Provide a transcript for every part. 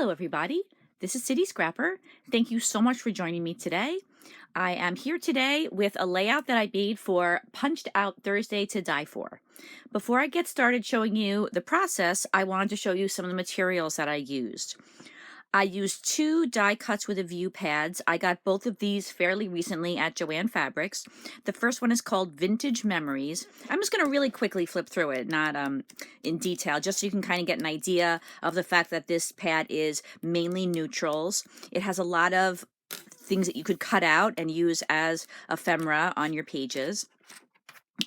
Hello everybody, this is City Scrapper. Thank you so much for joining me today. I am here today with a layout that I made for Punched Out Thursday to Die For. Before I get started showing you the process, I wanted to show you some of the materials that I used. I used 2 die cuts with a view pads. I got both of these fairly recently at Joann Fabrics. The first one is called Vintage Memories. I'm just going to really quickly flip through it, not in detail, just so you can kind of get an idea of the fact that this pad is mainly neutrals. It has a lot of things that you could cut out and use as ephemera on your pages.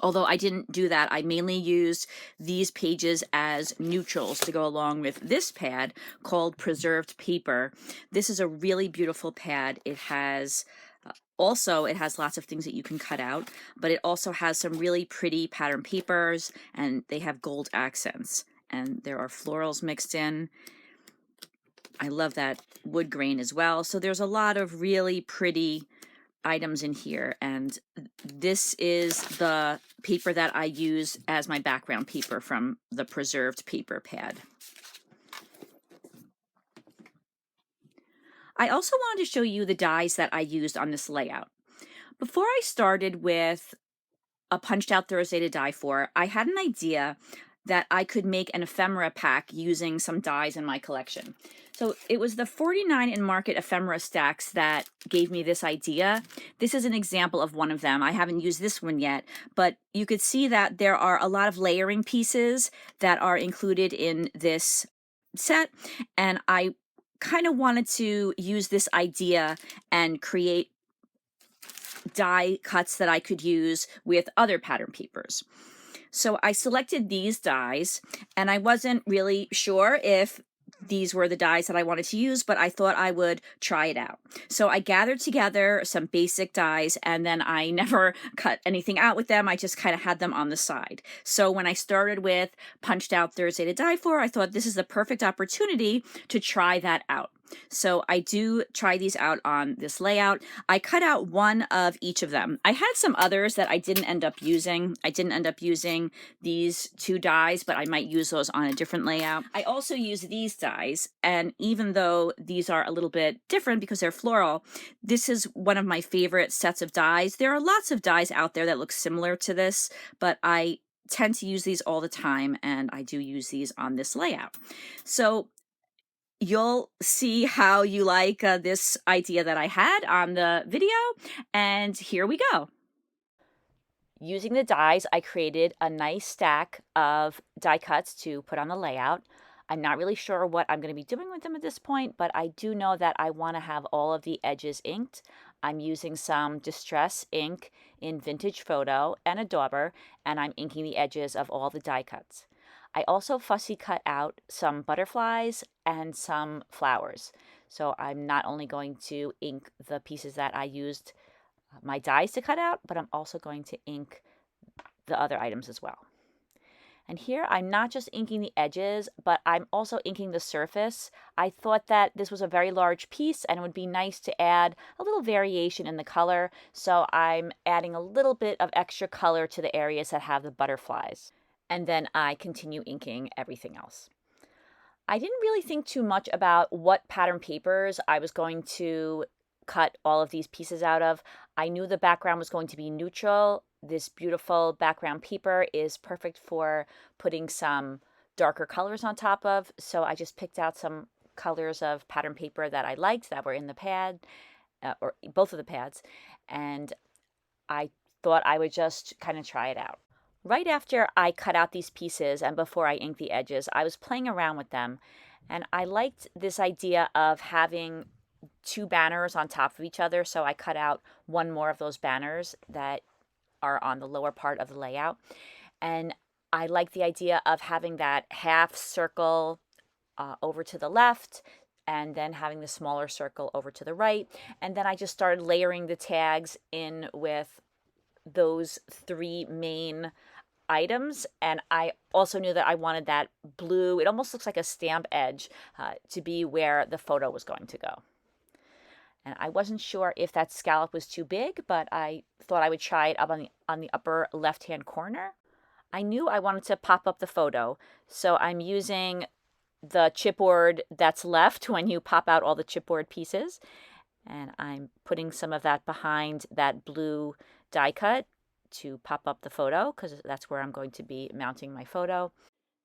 Although I didn't do that, I mainly used these pages as neutrals to go along with this pad called Preserved Paper. This is a really beautiful pad. It has it has lots of things that you can cut out, but it also has some really pretty pattern papers, and they have gold accents, and there are florals mixed in. I love that wood grain as well. So there's a lot of really pretty items in here, and this is the paper that I use as my background paper from the Preserved Paper pad. I also wanted to show you the dies that I used on this layout. Before I started with a Punched Out Thursday to Die For, I had an idea that I could make an ephemera pack using some dies in my collection. So it was the 49 in Market ephemera stacks that gave me this idea. This is an example of one of them. I haven't used this one yet, but you could see that there are a lot of layering pieces that are included in this set, and I kind of wanted to use this idea and create die cuts that I could use with other pattern papers. So I selected these dies, and I wasn't really sure if these were the dies that I wanted to use, but I thought I would try it out. So I gathered together some basic dies, and then I never cut anything out with them. I just kind of had them on the side. So when I started with Punched Out Thursday to Die For, I thought this is the perfect opportunity to try that out. So I do try these out on this layout. I cut out one of each of them. I had some others that I didn't end up using. I didn't end up using these 2 dies, but I might use those on a different layout. I also use these dies, and even though these are a little bit different because they're floral, this is one of my favorite sets of dies. There are lots of dies out there that look similar to this, but I tend to use these all the time, and I do use these on this layout. So you'll see how you like this idea that I had on the video, and here we go. Using the dies, I created a nice stack of die cuts to put on the layout. I'm not really sure what I'm going to be doing with them at this point, but I do know that I want to have all of the edges inked. I'm using some Distress ink in Vintage Photo and a dauber, and I'm inking the edges of all the die cuts. I also fussy cut out some butterflies and some flowers. So I'm not only going to ink the pieces that I used my dies to cut out, but I'm also going to ink the other items as well. And here I'm not just inking the edges, but I'm also inking the surface. I thought that this was a very large piece and it would be nice to add a little variation in the color. So I'm adding a little bit of extra color to the areas that have the butterflies. And then I continue inking everything else. I didn't really think too much about what pattern papers I was going to cut all of these pieces out of. I knew the background was going to be neutral. This beautiful background paper is perfect for putting some darker colors on top of, so I just picked out some colors of pattern paper that I liked that were in the pad, or both of the pads, and I thought I would just kind of try it out. Right after I cut out these pieces and before I inked the edges, I was playing around with them, and I liked this idea of having 2 banners on top of each other, so I cut out one more of those banners that are on the lower part of the layout. And I like the idea of having that half circle over to the left, and then having the smaller circle over to the right. And then I just started layering the tags in with those 3 main items, and I also knew that I wanted that blue, it almost looks like a stamp edge, to be where the photo was going to go. And I wasn't sure if that scallop was too big, but I thought I would try it up on the upper left-hand corner. I knew I wanted to pop up the photo, so I'm using the chipboard that's left when you pop out all the chipboard pieces. And I'm putting some of that behind that blue die cut to pop up the photo, because that's where I'm going to be mounting my photo.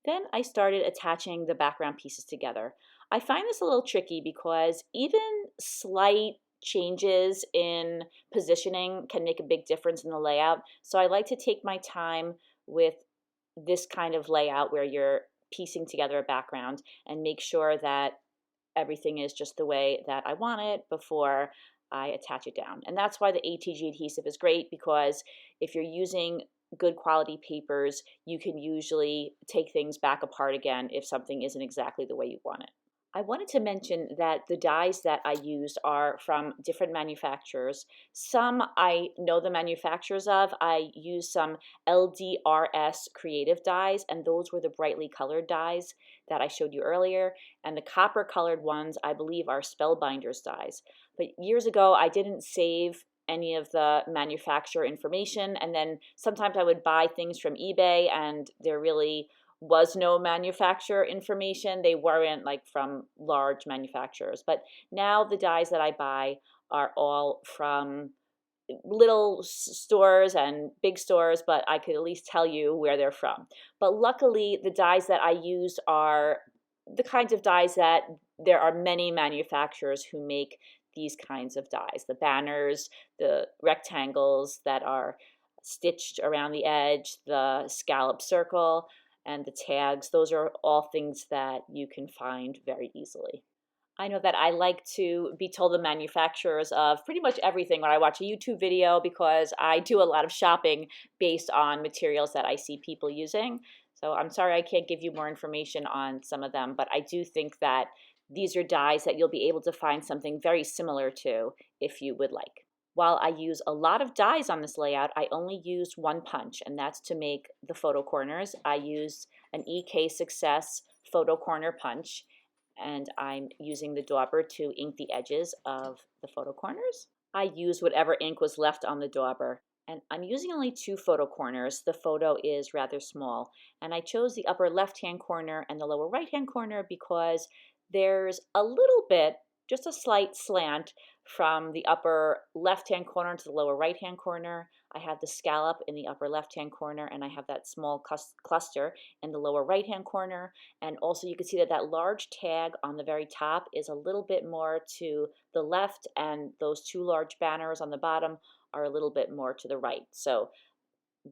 Then I started attaching the background pieces together. I find this a little tricky because even slight changes in positioning can make a big difference in the layout. So I like to take my time with this kind of layout where you're piecing together a background and make sure that everything is just the way that I want it before I attach it down. And that's why the ATG adhesive is great, because if you're using good quality papers, you can usually take things back apart again if something isn't exactly the way you want it. I wanted to mention that the dies that I used are from different manufacturers. Some I know the manufacturers of. I used some LDRS creative dies, and those were the brightly colored dies that I showed you earlier. And the copper colored ones, I believe, are Spellbinders dies. But years ago, I didn't save any of the manufacturer information, and then sometimes I would buy things from eBay and there really was no manufacturer information. They weren't like from large manufacturers. But now the dies that I buy are all from little stores and big stores, but I could at least tell you where they're from. But luckily, the dies that I use are the kinds of dies that there are many manufacturers who make these kinds of dies. The banners, the rectangles that are stitched around the edge, the scallop circle, and the tags. Those are all things that you can find very easily. I know that I like to be told the manufacturers of pretty much everything when I watch a YouTube video, because I do a lot of shopping based on materials that I see people using. So I'm sorry I can't give you more information on some of them, but I do think that these are dies that you'll be able to find something very similar to if you would like. While I use a lot of dies on this layout, I only used one punch, and that's to make the photo corners. I used an EK Success photo corner punch, and I'm using the dauber to ink the edges of the photo corners. I used whatever ink was left on the dauber, and I'm using only 2 photo corners. The photo is rather small, and I chose the upper left-hand corner and the lower right-hand corner because there's a little bit, just a slight slant from the upper left-hand corner to the lower right-hand corner. I have the scallop in the upper left-hand corner, and I have that small cluster in the lower right-hand corner. And also you can see that that large tag on the very top is a little bit more to the left, and those 2 large banners on the bottom are a little bit more to the right. So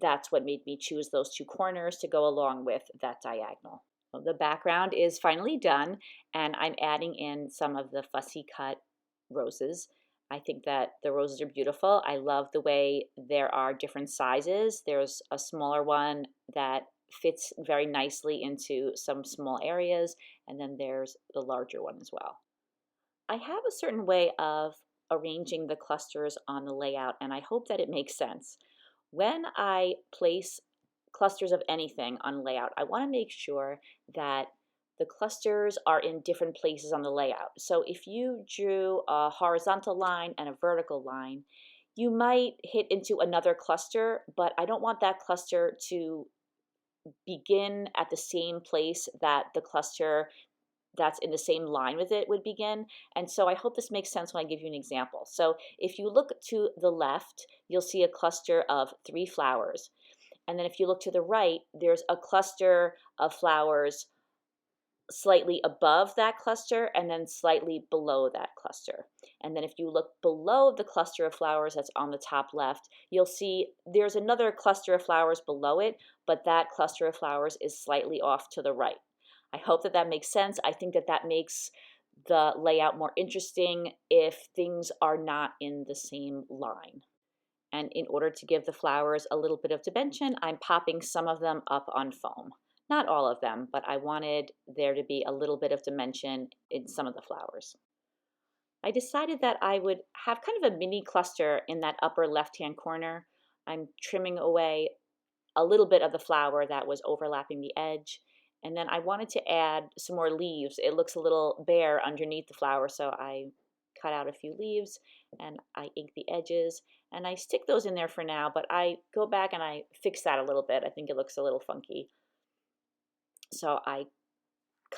that's what made me choose those 2 corners to go along with that diagonal. The background is finally done, and I'm adding in some of the fussy cut roses. I think that the roses are beautiful. I love the way there are different sizes. There's a smaller one that fits very nicely into some small areas, and then there's the larger one as well. I have a certain way of arranging the clusters on the layout, and I hope that it makes sense. When I place clusters of anything on layout, I want to make sure that the clusters are in different places on the layout. So if you drew a horizontal line and a vertical line, you might hit into another cluster, but I don't want that cluster to begin at the same place that the cluster that's in the same line with it would begin. And so I hope this makes sense when I give you an example. So if you look to the left, you'll see a cluster of 3 flowers. And then if you look to the right, there's a cluster of flowers slightly above that cluster and then slightly below that cluster. And then if you look below the cluster of flowers that's on the top left, you'll see there's another cluster of flowers below it, but that cluster of flowers is slightly off to the right. I hope that that makes sense. I think that that makes the layout more interesting if things are not in the same line. And in order to give the flowers a little bit of dimension, I'm popping some of them up on foam. Not all of them, but I wanted there to be a little bit of dimension in some of the flowers. I decided that I would have kind of a mini cluster in that upper left-hand corner. I'm trimming away a little bit of the flower that was overlapping the edge. And then I wanted to add some more leaves. It looks a little bare underneath the flower, so I cut out a few leaves and I ink the edges. And I stick those in there for now, but I go back and I fix that a little bit. I think it looks a little funky. So I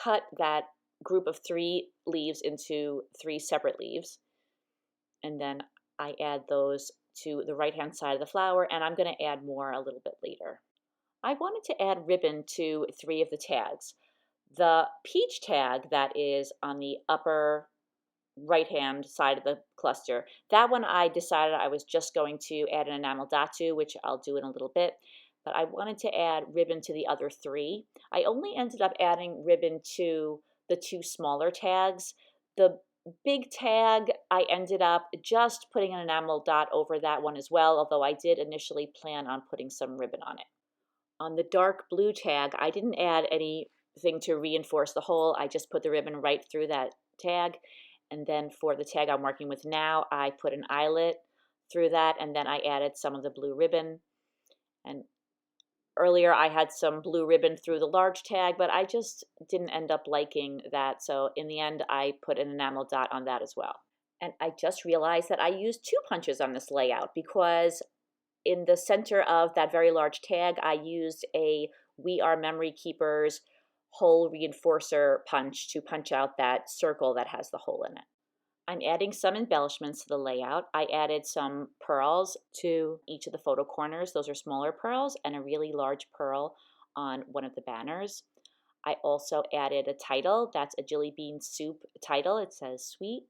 cut that group of 3 leaves into 3 separate leaves, and then I add those to the right-hand side of the flower, and I'm going to add more a little bit later. I wanted to add ribbon to 3 of the tags. The peach tag that is on the upper right-hand side of the cluster, that one I decided I was just going to add an enamel dot to, which I'll do in a little bit, but I wanted to add ribbon to the other 3. I only ended up adding ribbon to the 2 smaller tags. The big tag, I ended up just putting an enamel dot over that one as well, although I did initially plan on putting some ribbon on it. On the dark blue tag, I didn't add anything to reinforce the hole. I just put the ribbon right through that tag. And then for the tag I'm working with now, I put an eyelet through that, and then I added some of the blue ribbon. And earlier I had some blue ribbon through the large tag, but I just didn't end up liking that. So in the end, I put an enamel dot on that as well. And I just realized that I used 2 punches on this layout, because in the center of that very large tag, I used a We Are Memory Keepers hole reinforcer punch to punch out that circle that has the hole in it. I'm adding some embellishments to the layout. I added some pearls to each of the photo corners. Those are smaller pearls, and a really large pearl on one of the banners. I also added a title. That's a Jillibean Soup title. It says sweet.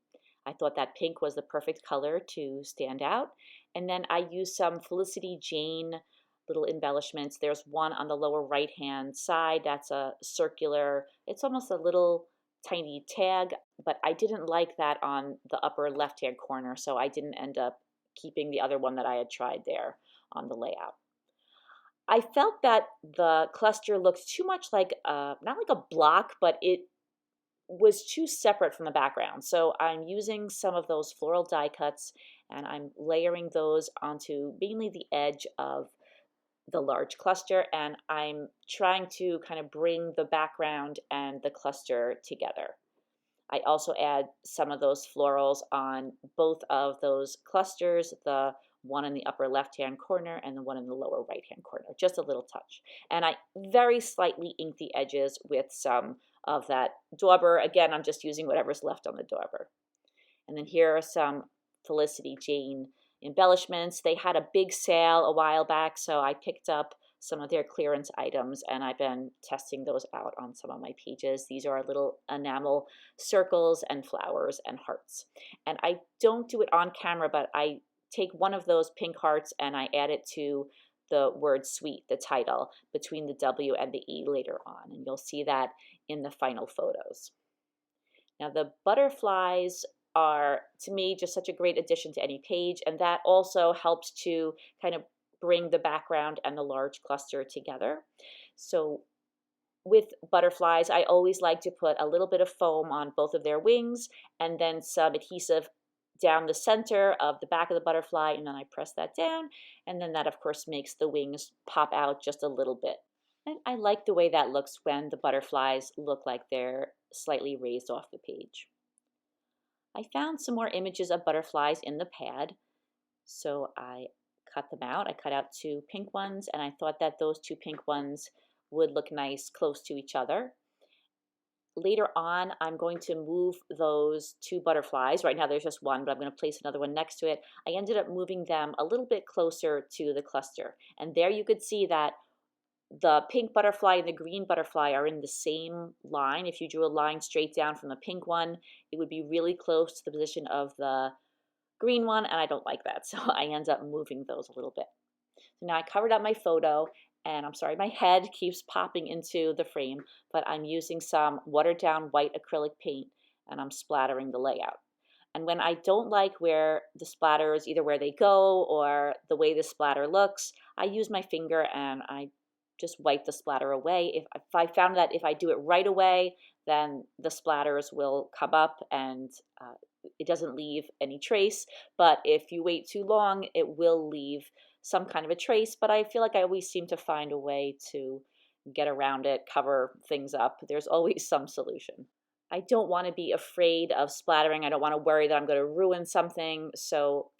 I thought that pink was the perfect color to stand out. And then I used some Felicity Jane little embellishments. There's one on the lower right-hand side. That's a circular, it's almost a little tiny tag, but I didn't like that on the upper left-hand corner, so I didn't end up keeping the other one that I had tried there on the layout. I felt that the cluster looked too much like, not like a block, but it was too separate from the background. So I'm using some of those floral die cuts, and I'm layering those onto mainly the edge of the large cluster, and I'm trying to kind of bring the background and the cluster together. I also add some of those florals on both of those clusters, the one in the upper left-hand corner and the one in the lower right-hand corner, just a little touch. And I very slightly ink the edges with some of that dauber. Again, I'm just using whatever's left on the dauber. And then here are some Felicity Jane embellishments. They had a big sale a while back, so I picked up some of their clearance items, and I've been testing those out on some of my pages. These are little enamel circles and flowers and hearts. And I don't do it on camera, but I take one of those pink hearts and I add it to the word sweet, the title, between the W and the E later on. And you'll see that in the final photos. Now the butterflies are, to me, just such a great addition to any page, and that also helps to kind of bring the background and the large cluster together. So with butterflies, I always like to put a little bit of foam on both of their wings and then some adhesive down the center of the back of the butterfly, and then I press that down, and then that of course makes the wings pop out just a little bit. And I like the way that looks when the butterflies look like they're slightly raised off the page. I found some more images of butterflies in the pad, so I cut them out. I cut out 2 pink ones, and I thought that those 2 pink ones would look nice close to each other. Later on, I'm going to move those 2 butterflies. Right now there's just one, but I'm going to place another one next to it. I ended up moving them a little bit closer to the cluster, and there you could see that the pink butterfly and the green butterfly are in the same line. If you drew a line straight down from the pink one, it would be really close to the position of the green one, and I don't like that, so I end up moving those a little bit. So now I covered up my photo, and I'm sorry, my head keeps popping into the frame, but I'm using some watered down white acrylic paint, and I'm splattering the layout. And when I don't like where the splatters, either where they go or the way the splatter looks, I use my finger and I just wipe the splatter away. If I found that if I do it right away, then the splatters will come up and it doesn't leave any trace. But if you wait too long, it will leave some kind of a trace. But I feel like I always seem to find a way to get around it, cover things up. There's always some solution. I don't want to be afraid of splattering. I don't want to worry that I'm going to ruin something. So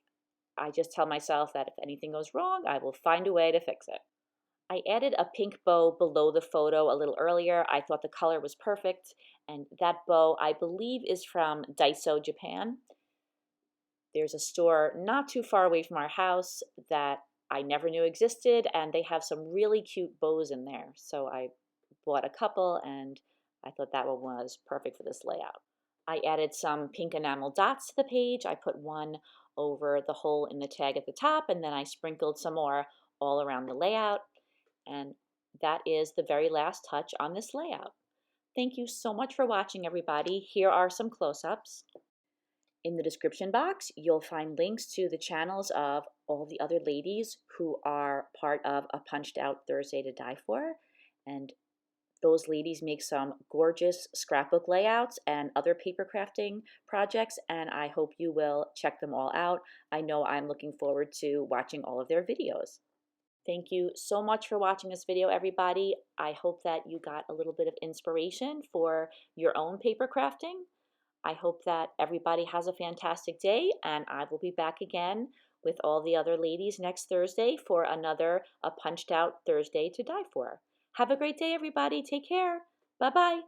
I just tell myself that if anything goes wrong, I will find a way to fix it. I added a pink bow below the photo a little earlier. I thought the color was perfect, and that bow, I believe, is from Daiso, Japan. There's a store not too far away from our house that I never knew existed, and they have some really cute bows in there. So I bought a couple, and I thought that one was perfect for this layout. I added some pink enamel dots to the page. I put one over the hole in the tag at the top, and then I sprinkled some more all around the layout. And that is the very last touch on this layout. Thank you so much for watching, everybody. Here are some close-ups. In the description box, you'll find links to the channels of all the other ladies who are part of A Punched Out Thursday to Die For. And those ladies make some gorgeous scrapbook layouts and other paper crafting projects, and I hope you will check them all out. I know I'm looking forward to watching all of their videos. Thank you so much for watching this video, everybody. I hope that you got a little bit of inspiration for your own paper crafting. I hope that everybody has a fantastic day, and I will be back again with all the other ladies next Thursday for another A Punched Out Thursday to Die For. Have a great day, everybody. Take care. Bye-bye.